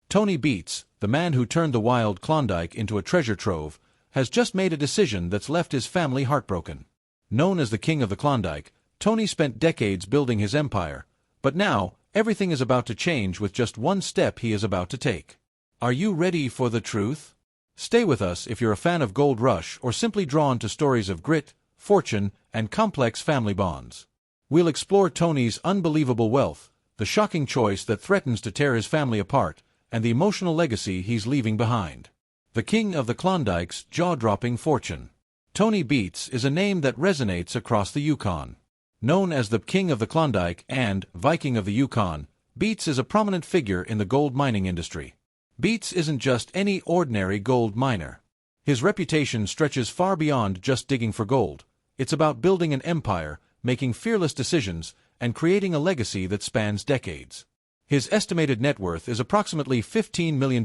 Tony Beets, the man who turned the wild Klondike into a treasure trove, has just made a decision that's left his family heartbroken. Known as the King of the Klondike, Tony spent decades building his empire, but now, everything is about to change with just one step he is about to take. Are you ready for the truth? Stay with us if you're a fan of Gold Rush or simply drawn to stories of grit, fortune, and complex family bonds. We'll explore Tony's unbelievable wealth, the shocking choice that threatens to tear his family apart, and the emotional legacy he's leaving behind. The King of the Klondike's jaw-dropping fortune. Tony Beets is a name that resonates across the Yukon. Known as the King of the Klondike and Viking of the Yukon, Beets is a prominent figure in the gold mining industry. Beets isn't just any ordinary gold miner. His reputation stretches far beyond just digging for gold. It's about building an empire, making fearless decisions, and creating a legacy that spans decades. His estimated net worth is approximately $15 million,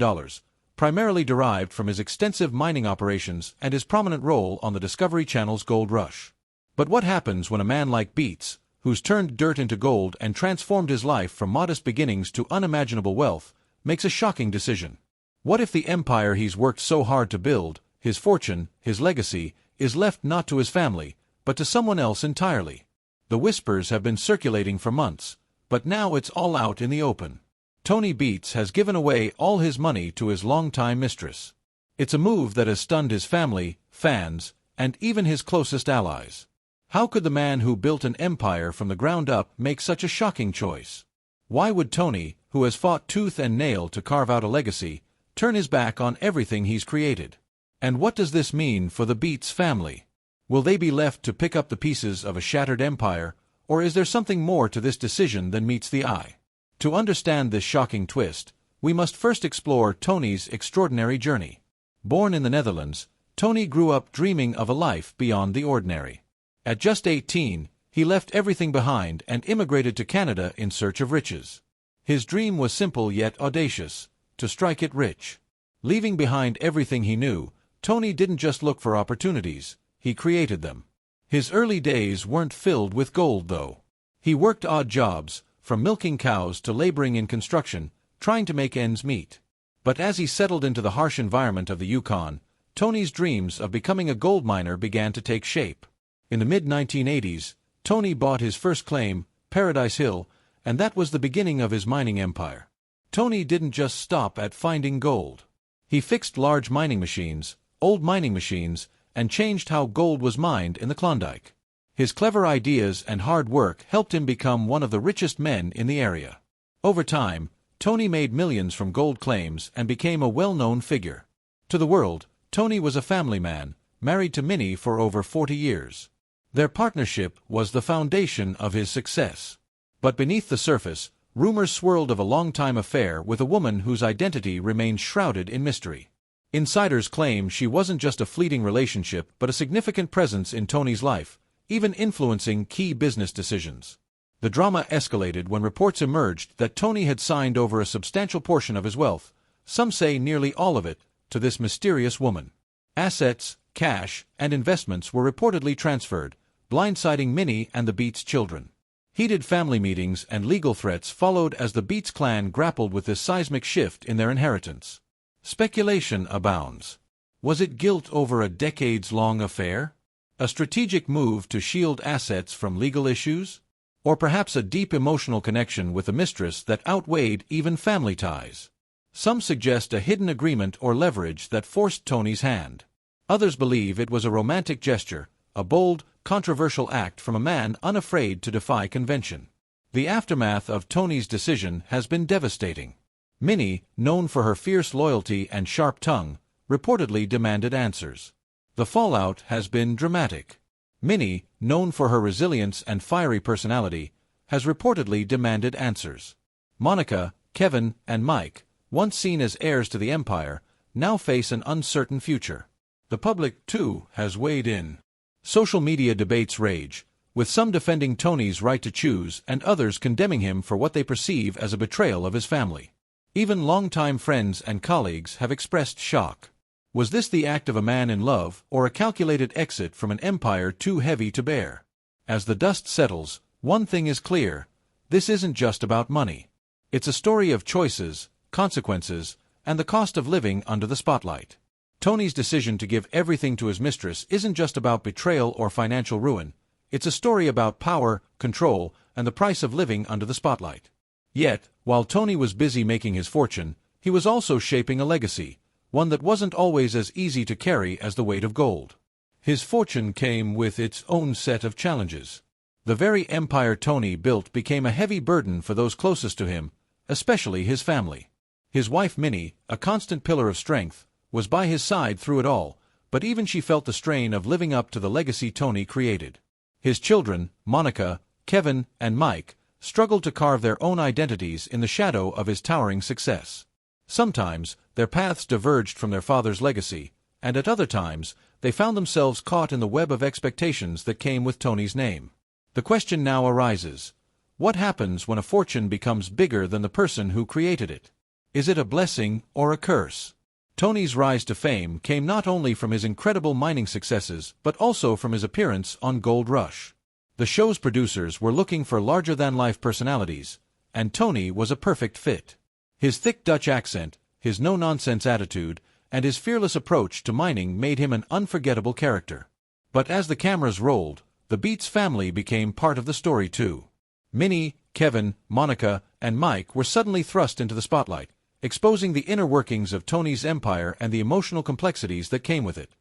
primarily derived from his extensive mining operations and his prominent role on the Discovery Channel's Gold Rush. But what happens when a man like Beets, who's turned dirt into gold and transformed his life from modest beginnings to unimaginable wealth, makes a shocking decision? What if the empire he's worked so hard to build, his fortune, his legacy, is left not to his family, but to someone else entirely? The whispers have been circulating for months, but now it's all out in the open. Tony Beets has given away all his money to his longtime mistress. It's a move that has stunned his family, fans, and even his closest allies. How could the man who built an empire from the ground up make such a shocking choice? Why would Tony, who has fought tooth and nail to carve out a legacy, turn his back on everything he's created? And what does this mean for the Beets family? Will they be left to pick up the pieces of a shattered empire, or is there something more to this decision than meets the eye? To understand this shocking twist, we must first explore Tony's extraordinary journey. Born in the Netherlands, Tony grew up dreaming of a life beyond the ordinary. At just 18, he left everything behind and immigrated to Canada in search of riches. His dream was simple yet audacious: to strike it rich. Leaving behind everything he knew, Tony didn't just look for opportunities, he created them. His early days weren't filled with gold, though. He worked odd jobs, from milking cows to laboring in construction, trying to make ends meet. But as he settled into the harsh environment of the Yukon, Tony's dreams of becoming a gold miner began to take shape. In the mid-1980s, Tony bought his first claim, Paradise Hill, and that was the beginning of his mining empire. Tony didn't just stop at finding gold. He fixed large mining machines, old mining machines, and changed how gold was mined in the Klondike. His clever ideas and hard work helped him become one of the richest men in the area. Over time, Tony made millions from gold claims and became a well-known figure. To the world, Tony was a family man, married to Minnie for over 40 years. Their partnership was the foundation of his success. But beneath the surface, rumors swirled of a long-time affair with a woman whose identity remained shrouded in mystery. Insiders claim she wasn't just a fleeting relationship but a significant presence in Tony's life, even influencing key business decisions. The drama escalated when reports emerged that Tony had signed over a substantial portion of his wealth, some say nearly all of it, to this mysterious woman. Assets, cash, and investments were reportedly transferred, blindsiding Minnie and the Beets children. Heated family meetings and legal threats followed as the Beets clan grappled with this seismic shift in their inheritance. Speculation abounds. Was it guilt over a decades-long affair? A strategic move to shield assets from legal issues? Or perhaps a deep emotional connection with a mistress that outweighed even family ties? Some suggest a hidden agreement or leverage that forced Tony's hand. Others believe it was a romantic gesture, a bold, controversial act from a man unafraid to defy convention. The aftermath of Tony's decision has been devastating. Minnie, known for her fierce loyalty and sharp tongue, reportedly demanded answers. The fallout has been dramatic. Minnie, known for her resilience and fiery personality, has reportedly demanded answers. Monica, Kevin, and Mike, once seen as heirs to the empire, now face an uncertain future. The public, too, has weighed in. Social media debates rage, with some defending Tony's right to choose and others condemning him for what they perceive as a betrayal of his family. Even longtime friends and colleagues have expressed shock. Was this the act of a man in love or a calculated exit from an empire too heavy to bear? As the dust settles, one thing is clear: this isn't just about money. It's a story of choices, consequences, and the cost of living under the spotlight. Tony's decision to give everything to his mistress isn't just about betrayal or financial ruin. It's a story about power, control, and the price of living under the spotlight. Yet, while Tony was busy making his fortune, he was also shaping a legacy, one that wasn't always as easy to carry as the weight of gold. His fortune came with its own set of challenges. The very empire Tony built became a heavy burden for those closest to him, especially his family. His wife Minnie, a constant pillar of strength, was by his side through it all, but even she felt the strain of living up to the legacy Tony created. His children, Monica, Kevin, and Mike, struggled to carve their own identities in the shadow of his towering success. Sometimes, their paths diverged from their father's legacy, and at other times, they found themselves caught in the web of expectations that came with Tony's name. The question now arises: what happens when a fortune becomes bigger than the person who created it? Is it a blessing or a curse? Tony's rise to fame came not only from his incredible mining successes but also from his appearance on Gold Rush. The show's producers were looking for larger-than-life personalities, and Tony was a perfect fit. His thick Dutch accent, his no-nonsense attitude, and his fearless approach to mining made him an unforgettable character. But as the cameras rolled, the Beets family became part of the story too. Minnie, Kevin, Monica, and Mike were suddenly thrust into the spotlight, exposing the inner workings of Tony's empire and the emotional complexities that came with it.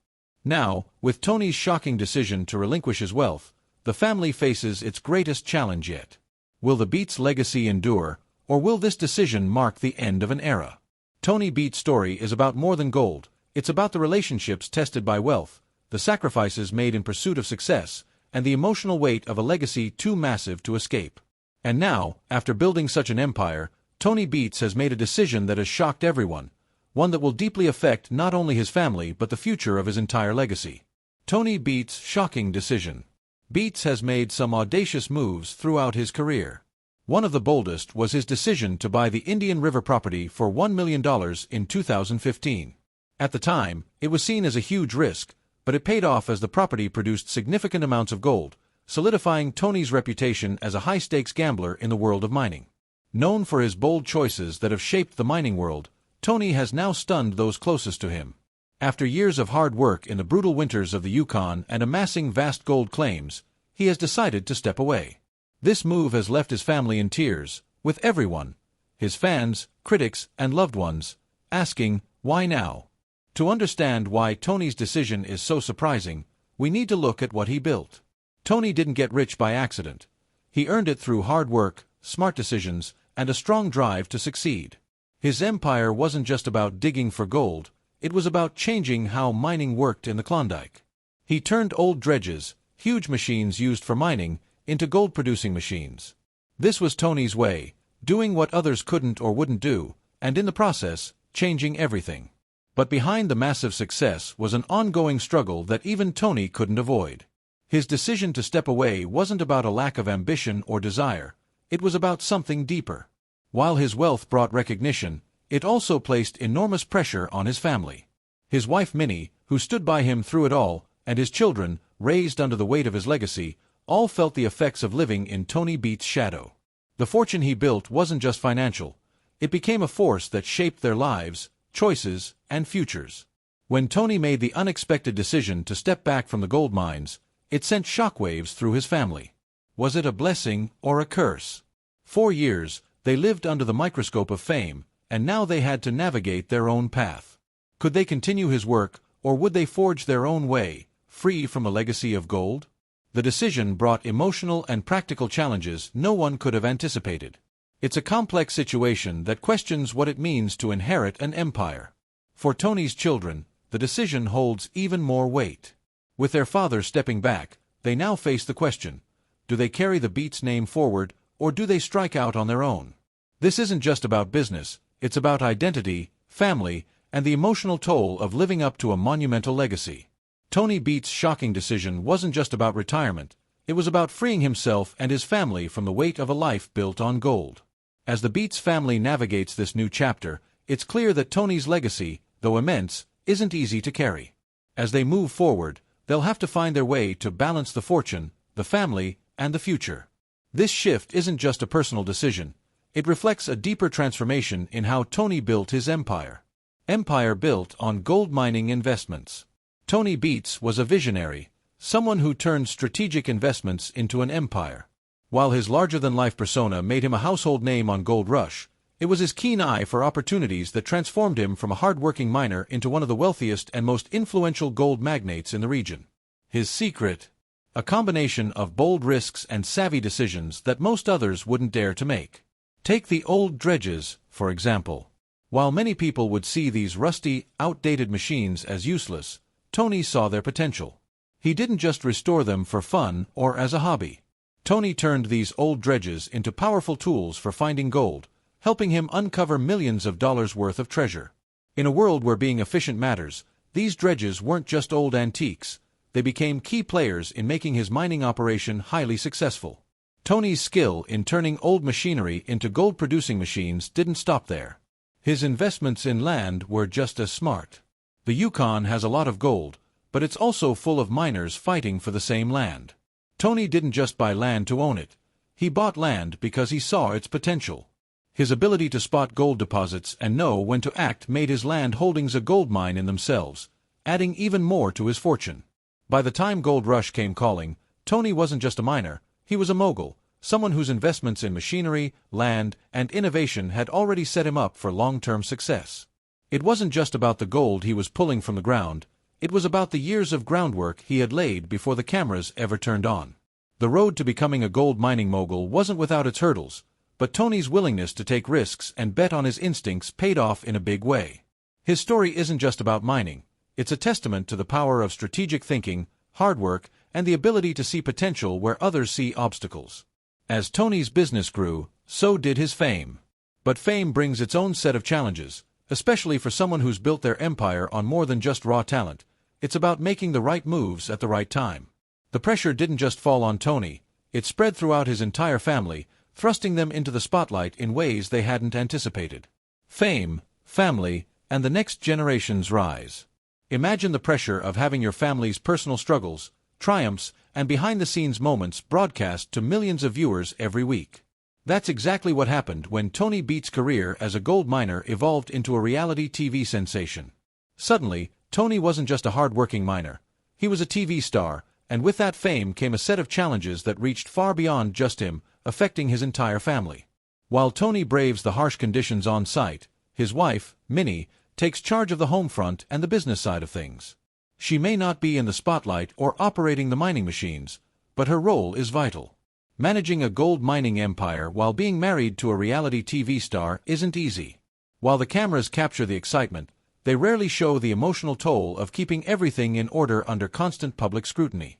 Now, with Tony's shocking decision to relinquish his wealth, the family faces its greatest challenge yet. Will the Beets' legacy endure, or will this decision mark the end of an era? Tony Beets' story is about more than gold. It's about the relationships tested by wealth, the sacrifices made in pursuit of success, and the emotional weight of a legacy too massive to escape. And now, after building such an empire, Tony Beets has made a decision that has shocked everyone, one that will deeply affect not only his family but the future of his entire legacy. Tony Beets' shocking decision. Beets has made some audacious moves throughout his career. One of the boldest was his decision to buy the Indian River property for $1 million in 2015. At the time, it was seen as a huge risk, but it paid off as the property produced significant amounts of gold, solidifying Tony's reputation as a high-stakes gambler in the world of mining. Known for his bold choices that have shaped the mining world, Tony has now stunned those closest to him. After years of hard work in the brutal winters of the Yukon and amassing vast gold claims, he has decided to step away. This move has left his family in tears, with everyone, his fans, critics, and loved ones, asking, why now? To understand why Tony's decision is so surprising, we need to look at what he built. Tony didn't get rich by accident. He earned it through hard work, smart decisions, and a strong drive to succeed. His empire wasn't just about digging for gold, it was about changing how mining worked in the Klondike. He turned old dredges, huge machines used for mining, into gold-producing machines. This was Tony's way, doing what others couldn't or wouldn't do, and in the process, changing everything. But behind the massive success was an ongoing struggle that even Tony couldn't avoid. His decision to step away wasn't about a lack of ambition or desire, it was about something deeper. While his wealth brought recognition, it also placed enormous pressure on his family. His wife Minnie, who stood by him through it all, and his children, raised under the weight of his legacy, all felt the effects of living in Tony Beets' shadow. The fortune he built wasn't just financial, it became a force that shaped their lives, choices, and futures. When Tony made the unexpected decision to step back from the gold mines, it sent shockwaves through his family. Was it a blessing or a curse? 4 years, they lived under the microscope of fame, and now they had to navigate their own path. Could they continue his work, or would they forge their own way, free from a legacy of gold? The decision brought emotional and practical challenges no one could have anticipated. It's a complex situation that questions what it means to inherit an empire. For Tony's children, the decision holds even more weight. With their father stepping back, they now face the question: do they carry the Beets name forward, or do they strike out on their own? This isn't just about business, it's about identity, family, and the emotional toll of living up to a monumental legacy. Tony Beets' shocking decision wasn't just about retirement, it was about freeing himself and his family from the weight of a life built on gold. As the Beets family navigates this new chapter, it's clear that Tony's legacy, though immense, isn't easy to carry. As they move forward, they'll have to find their way to balance the fortune, the family, and the future. This shift isn't just a personal decision, It reflects a deeper transformation in how Tony built his empire. Empire built on gold mining investments. Tony Beets was a visionary, someone who turned strategic investments into an empire. While his larger-than-life persona made him a household name on Gold Rush, it was his keen eye for opportunities that transformed him from a hard-working miner into one of the wealthiest and most influential gold magnates in the region. His secret? A combination of bold risks and savvy decisions that most others wouldn't dare to make. Take the old dredges, for example. While many people would see these rusty, outdated machines as useless, Tony saw their potential. He didn't just restore them for fun or as a hobby. Tony turned these old dredges into powerful tools for finding gold, helping him uncover millions of dollars worth of treasure. In a world where being efficient matters, these dredges weren't just old antiques, they became key players in making his mining operation highly successful. Tony's skill in turning old machinery into gold-producing machines didn't stop there. His investments in land were just as smart. The Yukon has a lot of gold, but it's also full of miners fighting for the same land. Tony didn't just buy land to own it. He bought land because he saw its potential. His ability to spot gold deposits and know when to act made his land holdings a gold mine in themselves, adding even more to his fortune. By the time Gold Rush came calling, Tony wasn't just a miner, he was a mogul, someone whose investments in machinery, land, and innovation had already set him up for long-term success. It wasn't just about the gold he was pulling from the ground, it was about the years of groundwork he had laid before the cameras ever turned on. The road to becoming a gold mining mogul wasn't without its hurdles, but Tony's willingness to take risks and bet on his instincts paid off in a big way. His story isn't just about mining, it's a testament to the power of strategic thinking, hard work, and the ability to see potential where others see obstacles. As Tony's business grew, so did his fame. But fame brings its own set of challenges, especially for someone who's built their empire on more than just raw talent. It's about making the right moves at the right time. The pressure didn't just fall on Tony, it spread throughout his entire family, thrusting them into the spotlight in ways they hadn't anticipated. Fame, family, and the next generation's rise. Imagine the pressure of having your family's personal struggles, triumphs, and behind-the-scenes moments broadcast to millions of viewers every week. That's exactly what happened when Tony Beets' career as a gold miner evolved into a reality TV sensation. Suddenly, Tony wasn't just a hard-working miner. He was a TV star, and with that fame came a set of challenges that reached far beyond just him, affecting his entire family. While Tony braves the harsh conditions on site, his wife, Minnie, takes charge of the home front and the business side of things. She may not be in the spotlight or operating the mining machines, but her role is vital. Managing a gold mining empire while being married to a reality TV star isn't easy. While the cameras capture the excitement, they rarely show the emotional toll of keeping everything in order under constant public scrutiny.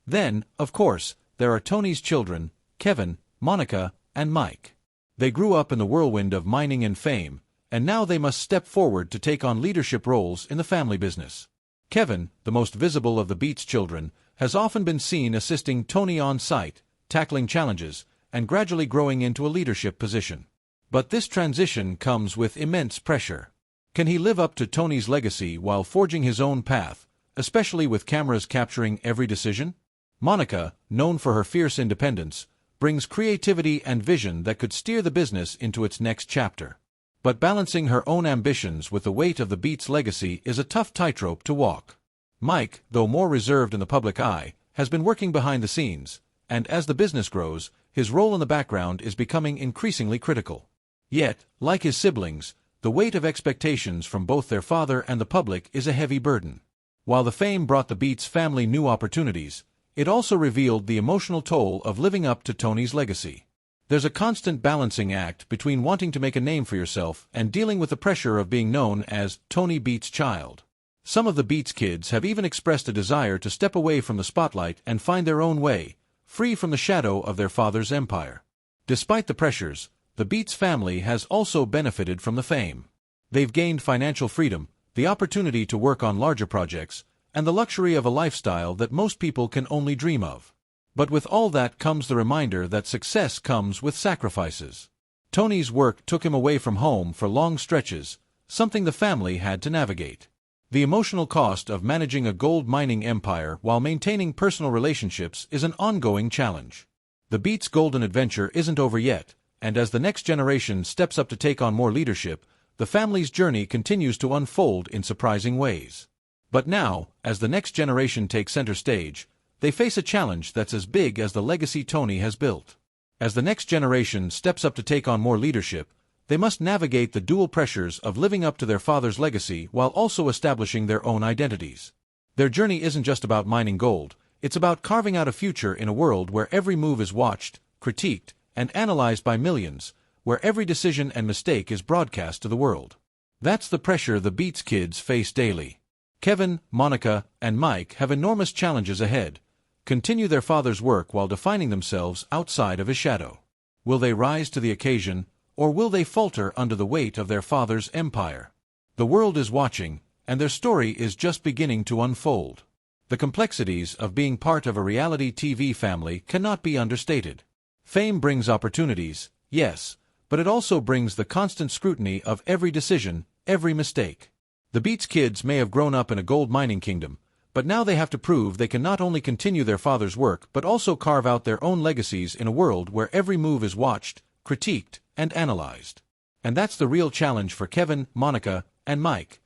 Then, of course, there are Tony's children, Kevin, Monica, and Mike. They grew up in the whirlwind of mining and fame, and now they must step forward to take on leadership roles in the family business. Kevin, the most visible of the Beets children, has often been seen assisting Tony on site, tackling challenges, and gradually growing into a leadership position. But this transition comes with immense pressure. Can he live up to Tony's legacy while forging his own path, especially with cameras capturing every decision? Monica, known for her fierce independence, brings creativity and vision that could steer the business into its next chapter. But balancing her own ambitions with the weight of the Beets legacy is a tough tightrope to walk. Mike, though more reserved in the public eye, has been working behind the scenes, and as the business grows, his role in the background is becoming increasingly critical. Yet, like his siblings, the weight of expectations from both their father and the public is a heavy burden. While the fame brought the Beets family new opportunities, it also revealed the emotional toll of living up to Tony's legacy. There's a constant balancing act between wanting to make a name for yourself and dealing with the pressure of being known as Tony Beets' child. Some of the Beets kids have even expressed a desire to step away from the spotlight and find their own way, free from the shadow of their father's empire. Despite the pressures, the Beets family has also benefited from the fame. They've gained financial freedom, the opportunity to work on larger projects, and the luxury of a lifestyle that most people can only dream of. But with all that comes the reminder that success comes with sacrifices. Tony's work took him away from home for long stretches, something the family had to navigate. The emotional cost of managing a gold mining empire while maintaining personal relationships is an ongoing challenge. The Beets' golden adventure isn't over yet, and as the next generation steps up to take on more leadership, the family's journey continues to unfold in surprising ways. But now, as the next generation takes center stage, they face a challenge that's as big as the legacy Tony has built. As the next generation steps up to take on more leadership, they must navigate the dual pressures of living up to their father's legacy while also establishing their own identities. Their journey isn't just about mining gold, it's about carving out a future in a world where every move is watched, critiqued, and analyzed by millions, where every decision and mistake is broadcast to the world. That's the pressure the Beets kids face daily. Kevin, Monica, and Mike have enormous challenges ahead. Continue their father's work while defining themselves outside of his shadow. Will they rise to the occasion, or will they falter under the weight of their father's empire? The world is watching, and their story is just beginning to unfold. The complexities of being part of a reality TV family cannot be understated. Fame brings opportunities, yes, but it also brings the constant scrutiny of every decision, every mistake. The Beets kids may have grown up in a gold mining kingdom, but now they have to prove they can not only continue their father's work but also carve out their own legacies in a world where every move is watched, critiqued, and analyzed. And that's the real challenge for Kevin, Monica, and Mike.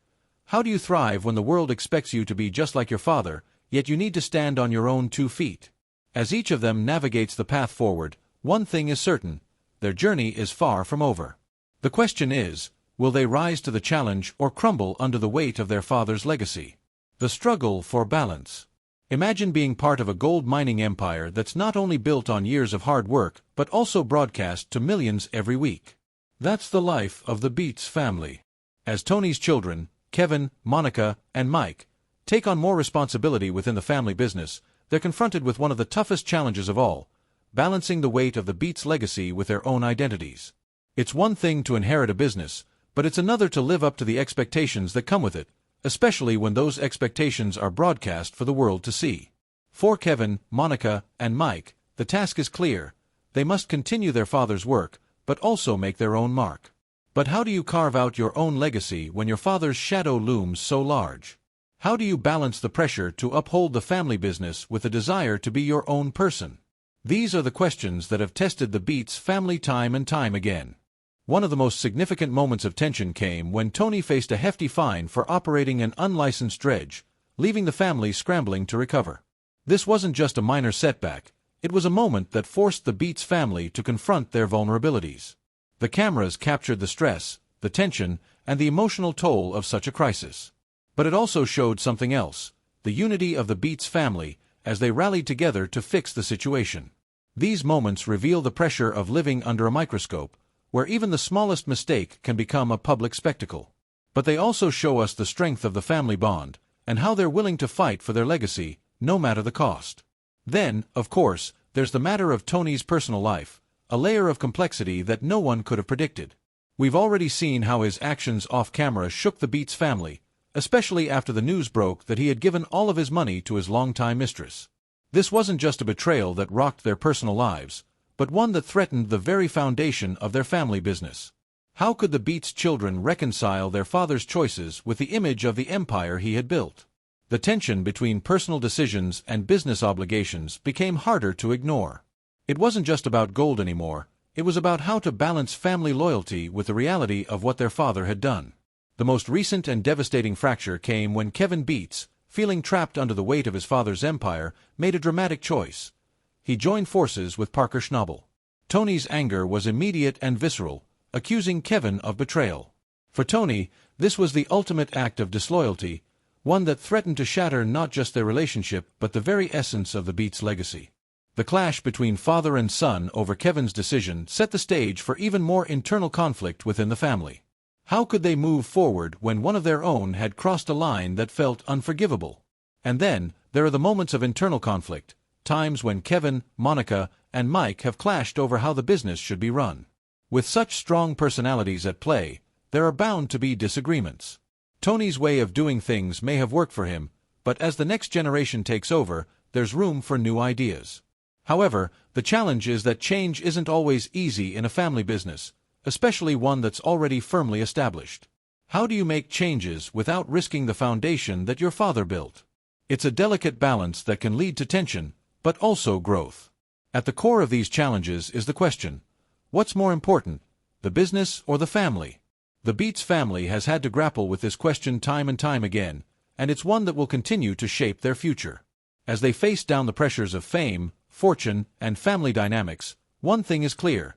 How do you thrive when the world expects you to be just like your father, yet you need to stand on your own 2 feet? As each of them navigates the path forward, one thing is certain: their journey is far from over. The question is, will they rise to the challenge or crumble under the weight of their father's legacy? The struggle for balance. Imagine being part of a gold mining empire that's not only built on years of hard work but also broadcast to millions every week. That's the life of the Beets family. As Tony's children, Kevin, Monica, and Mike, take on more responsibility within the family business, they're confronted with one of the toughest challenges of all: balancing the weight of the Beets legacy with their own identities. It's one thing to inherit a business, but it's another to live up to the expectations that come with it, especially when those expectations are broadcast for the world to see. For Kevin, Monica, and Mike, the task is clear: they must continue their father's work, but also make their own mark. But how do you carve out your own legacy when your father's shadow looms so large? How do you balance the pressure to uphold the family business with the desire to be your own person? These are the questions that have tested the Beets family time and time again. One of the most significant moments of tension came when Tony faced a hefty fine for operating an unlicensed dredge, leaving the family scrambling to recover. This wasn't just a minor setback, it was a moment that forced the Beets family to confront their vulnerabilities. The cameras captured the stress, the tension, and the emotional toll of such a crisis. But it also showed something else: the unity of the Beets family, as they rallied together to fix the situation. These moments reveal the pressure of living under a microscope, where even the smallest mistake can become a public spectacle. But they also show us the strength of the family bond, and how they're willing to fight for their legacy, no matter the cost. Then, of course, there's the matter of Tony's personal life, a layer of complexity that no one could have predicted. We've already seen how his actions off-camera shook the Beets family, especially after the news broke that he had given all of his money to his longtime mistress. This wasn't just a betrayal that rocked their personal lives, but one that threatened the very foundation of their family business. How could the Beets children reconcile their father's choices with the image of the empire he had built? The tension between personal decisions and business obligations became harder to ignore. It wasn't just about gold anymore, it was about how to balance family loyalty with the reality of what their father had done. The most recent and devastating fracture came when Kevin Beets, feeling trapped under the weight of his father's empire, made a dramatic choice. He joined forces with Parker Schnabel. Tony's anger was immediate and visceral, accusing Kevin of betrayal. For Tony, this was the ultimate act of disloyalty, one that threatened to shatter not just their relationship but the very essence of the Beets legacy. The clash between father and son over Kevin's decision set the stage for even more internal conflict within the family. How could they move forward when one of their own had crossed a line that felt unforgivable? And then, there are the moments of internal conflict, times when Kevin, Monica, and Mike have clashed over how the business should be run. With such strong personalities at play, there are bound to be disagreements. Tony's way of doing things may have worked for him, but as the next generation takes over, there's room for new ideas. However, the challenge is that change isn't always easy in a family business, especially one that's already firmly established. How do you make changes without risking the foundation that your father built? It's a delicate balance that can lead to tension, but also growth. At the core of these challenges is the question: What's more important, the business or the family? The Beets family has had to grapple with this question time and time again, and it's one that will continue to shape their future. As they face down the pressures of fame, fortune, and family dynamics, one thing is clear.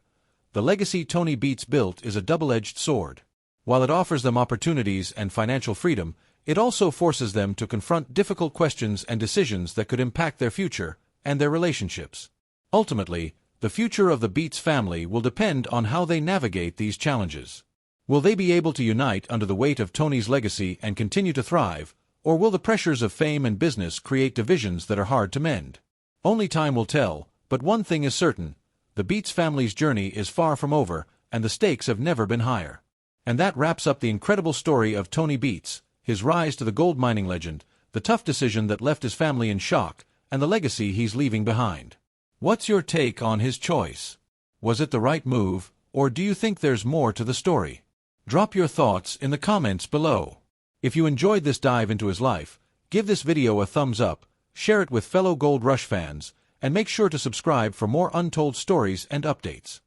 The legacy Tony Beets built is a double-edged sword. While it offers them opportunities and financial freedom, it also forces them to confront difficult questions and decisions that could impact their future and their relationships. Ultimately, the future of the Beets family will depend on how they navigate these challenges. Will they be able to unite under the weight of Tony's legacy and continue to thrive, or will the pressures of fame and business create divisions that are hard to mend? Only time will tell, but one thing is certain: the Beets family's journey is far from over, and the stakes have never been higher. And that wraps up the incredible story of Tony Beets, his rise to the gold mining legend, the tough decision that left his family in shock, and the legacy he's leaving behind. What's your take on his choice? Was it the right move, or do you think there's more to the story? Drop your thoughts in the comments below. If you enjoyed this dive into his life, give this video a thumbs up, share it with fellow Gold Rush fans, and make sure to subscribe for more untold stories and updates.